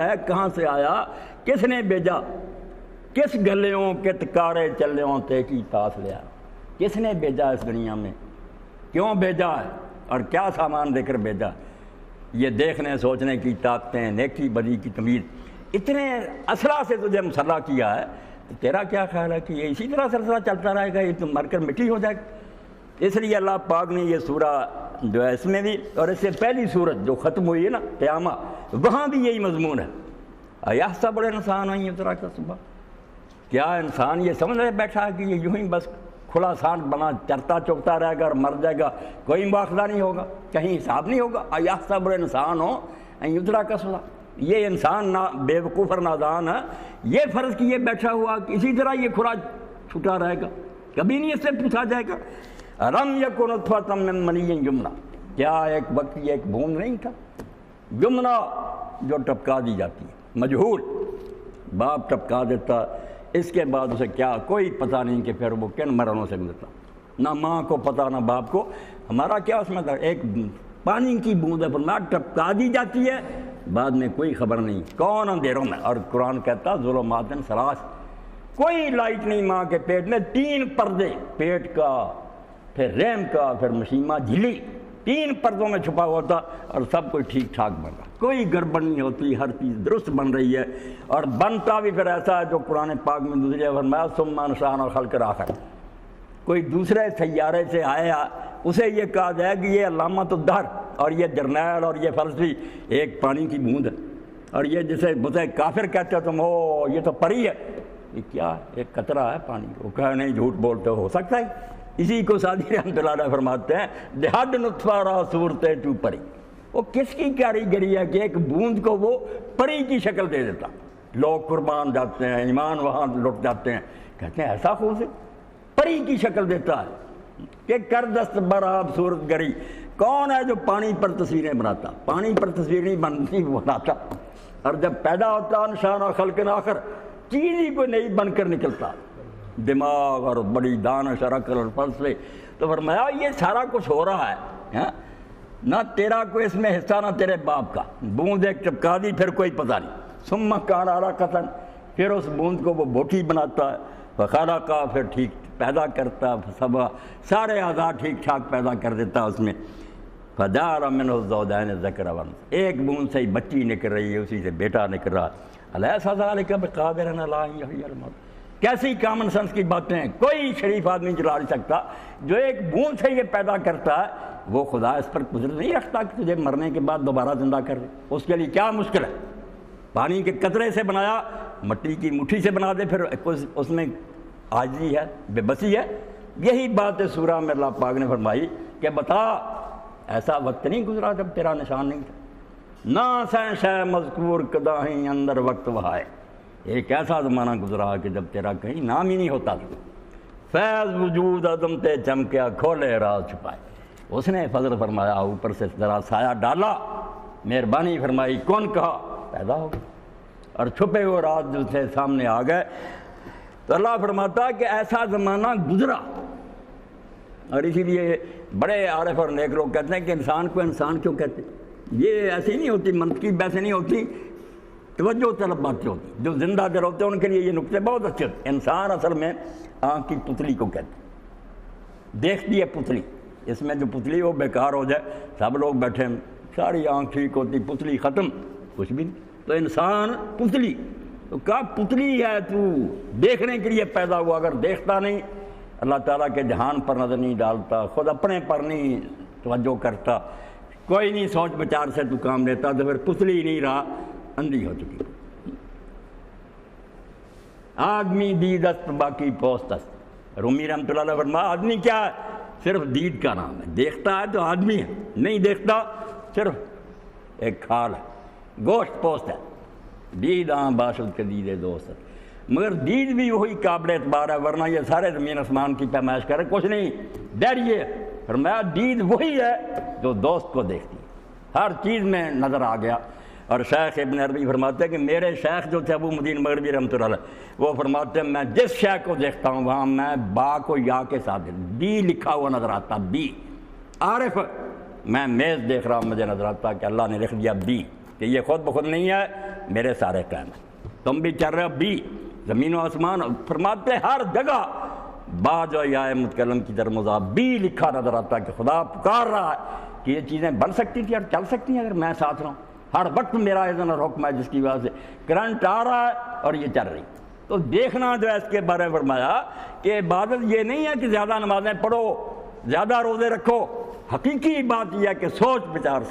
ہے کہاں سے آیا، کس نے بھیجا، کس گلیوں کے تکارے چلیوں تے کی تاس لیا، کس نے بھیجا اس دنیا میں، کیوں بھیجا ہے اور کیا سامان دے کر بھیجا۔ یہ دیکھنے سوچنے کی طاقتیں، نیکی بدی کی تمیز، اتنے اسرا سے تجھے مسلح کیا ہے، تو تیرا کیا خیال ہے کہ یہ اسی طرح سلسلہ چلتا رہے گا، یہ تو مر کر مٹی ہو جائے گا۔ اس لیے اللہ پاک نے یہ سورہ جو ہے اس میں بھی، اور اس سے پہلی سورت جو ختم ہوئی ہے نا قیامہ، وہاں بھی یہی مضمون ہے۔ ایحسب الانسان ان یترک سدی، کیا انسان یہ سمجھ رہے بیٹھا ہے کہ یہ یوں ہی بس کھلا سانٹ بنا چرتا چوکتا رہے گا اور مر جائے گا، کوئی مواخذہ نہیں ہوگا، کہیں حساب نہیں ہوگا۔ ایحسب الانسان ان یترک سدی، یہ انسان بے وقوف اور نادان ہے، یہ فرض کیے بیٹھا ہوا کہ اسی طرح یہ کھلا چھٹا رہے گا، کبھی نہیں اس سے پوچھا جائے گا۔ الم یکن نطفۃ من منی یمنی، کیا ایک وقت یہ ایک بوند نہیں تھا، یمنا جو ٹپکا دی جاتی ہے، مجہول، باپ ٹپکا دیتا، اس کے بعد اسے کیا کوئی پتہ نہیں کہ پھر وہ کن مرحلوں سے گزرتا، نہ ماں کو پتہ نہ باپ کو، ہمارا کیا اس میں تھا، ایک پانی کی بوند ہے فرمایا ٹپکا دی جاتی ہے، بعد میں کوئی خبر نہیں، کون اندھیروں میں، اور قرآن کہتا ظلمات ثلاث، کوئی لائٹ نہیں ماں کے پیٹ میں، 3 پردے، پیٹ کا، پھر رحم کا، پھر مشیمہ جھلی، 3 پردوں میں چھپا ہوا تھا، اور سب کچھ ٹھیک ٹھاک بن رہا، کوئی گڑبڑ نہیں ہوتی، ہر چیز درست بن رہی ہے، اور بنتا بھی پھر ایسا ہے جو قرآن پاک میں دوسری جگہ فرمایا ثم انشأنا خلقا آخر، کوئی دوسرے سیارے سے آیا، اسے یہ کہا جائے کہ یہ علامۃ الدہر اور یہ جرنیل اور یہ فلسفی ایک پانی کی بوند ہے، اور یہ جسے بتے کافر کہتے ہو تم، او یہ تو پری ہے، یہ کیا ایک قطرہ ہے پانی، وہ کہا نہیں جھوٹ بولتے ہو سکتا ہے۔ اسی کو سعدی رحمۃ اللہ علیہ فرماتے ہیں دہد نطفہ را صورتے تو پری، وہ کس کی کاریگری ہے کہ ایک بوند کو وہ پری کی شکل دے دیتا، لوگ قربان جاتے ہیں، ایمان وہاں لٹ جاتے ہیں، کہتے ہیں ایسا خوب پری کی شکل دیتا ہے کہ کر دست برآب صورت گری، کون ہے جو پانی پر تصویریں بناتا، پانی پر تصویر نہیں بنتی وہ بناتا، اور جب پیدا ہوتا انشأنا خلقا آخر، چیز ہی کوئی نئی بن کر نکلتا، دماغ اور بڑی دانش اور عقل اور فلسفے، تو فرمایا یہ سارا کچھ ہو رہا ہے، نہ تیرا کوئی اس میں حصہ نہ تیرے باپ کا، بوند ایک چپکا دی پھر کوئی پتہ نہیں، ثم کان علاقۃ، پھر اس بوند کو وہ بوٹی بناتا ہے، فخلق، پھر ٹھیک پیدا کرتا، سب سارے اعضاء ٹھیک ٹھاک پیدا کر دیتا اس میں، فجعل منہ الزوجین الذکر والانثى، ایک بوند سے ہی بچی نکل رہی ہے، اسی سے بیٹا نکل رہا، الیس ذلک بقادر علی ان یحیی الموتى، کیسی کامن سنس کی باتیں ہیں، کوئی شریف آدمی چلا نہیں سکتا، جو ایک بوند سے یہ پیدا کرتا ہے وہ خدا اس پر قدرت نہیں رکھتا کہ تجھے مرنے کے بعد دوبارہ زندہ کر دے، اس کے لیے کیا مشکل ہے، پانی کے قطرے سے بنایا، مٹی کی مٹھی سے بنا دے، پھر اس میں عاجزی ہے، بے بسی ہے، یہی بات سورہ میں اللہ پاک نے فرمائی کہ بتا ایسا وقت نہیں گزرا جب تیرا نشان نہیں تھا، نہ سین شے مذکور کداہیں اندر وقت وہائے، ایک ایسا زمانہ گزرا کہ جب تیرا کہیں نام ہی نہیں ہوتا تھا، فیض وجود عدم تے چمکیا کھولے راز چھپائے، اس نے فضل فرمایا، اوپر سے ذرا سایہ ڈالا، مہربانی فرمائی، کون کہا پیدا ہو گیا، اور چھپے ہوئے راز جو سے سامنے آ گئے، تو اللہ فرماتا کہ ایسا زمانہ گزرا، اور اسی لیے بڑے عارف اور نیک لوگ کہتے ہیں کہ انسان کو انسان کیوں کہتے ہیں، یہ ایسی نہیں ہوتی، منطقی ویسے نہیں ہوتی، توجہ طلب باتیں ہوتی، جو زندہ در ہوتے ہیں ان کے لیے یہ نقطے بہت اچھے ہوتے ہیں۔ انسان اصل میں آنکھ کی پتلی کو کہتے ہیں، دیکھتی ہے پتلی، اس میں جو پتلی وہ بیکار ہو جائے، سب لوگ بیٹھے ہیں، ساری آنکھ ٹھیک ہوتی، پتلی ختم، کچھ بھی نہیں، تو انسان پتلی، تو کہا پتلی ہے تو دیکھنے کے لیے پیدا ہوا، اگر دیکھتا نہیں، اللہ تعالیٰ کے جہان پر نظر نہیں ڈالتا، خود اپنے پر نہیں توجہ کرتا، کوئی نہیں سوچ بچار سے تو کام لیتا، تو پھر پتلی ہی نہیں رہا، اندھی ہو چکی، آدمی دید است باقی پوست است، رومی رحمۃ اللہ علیہ فرمایا آدمی کیا ہے، صرف دید کا نام ہے، دیکھتا ہے تو آدمی ہے، نہیں دیکھتا صرف ایک کھال ہے، گوشت پوست ہے، دید آن باشد کے دید دوست ہے، مگر دید بھی وہی قابل اعتبار ہے، ورنہ یہ سارے زمین آسمان کی پیمائش کرے کچھ نہیں، ڈریے، فرمایا دید وہی ہے جو دوست کو دیکھتی ہے، ہر چیز میں نظر آ گیا۔ اور شیخ ابن عربی فرماتے ہیں کہ میرے شیخ جو تھے ابو مدین مغربی رحمۃ اللہ علیہ، وہ فرماتے ہیں میں جس شے کو دیکھتا ہوں وہاں میں با کو یا کے ساتھ بی لکھا ہوا نظر آتا، بی عارف، میں میز دیکھ رہا ہوں مجھے نظر آتا کہ اللہ نے لکھ دیا بی، کہ یہ خود بخود نہیں ہے، میرے سارے قائم ہیں۔ تم بھی چل رہے ہو بھی زمین و آسمان، فرماتے ہر جگہ با جو یا متکلم کی طرف مضاف بھی لکھا نظر آتا ہے کہ خدا پکار رہا ہے کہ یہ چیزیں بن سکتی تھیں اور چل سکتی ہیں اگر میں ساتھ رہا ہوں۔ ہر وقت میرا اذن اور حکم ہے، جس کی وجہ سے کرنٹ آ رہا ہے اور یہ چل رہی۔ تو دیکھنا جو ہے اس کے بارے میں فرمایا کہ عبادت یہ نہیں ہے کہ زیادہ نمازیں پڑھو، زیادہ روزے رکھو، حقیقی بات یہ ہے کہ سوچ بچار سے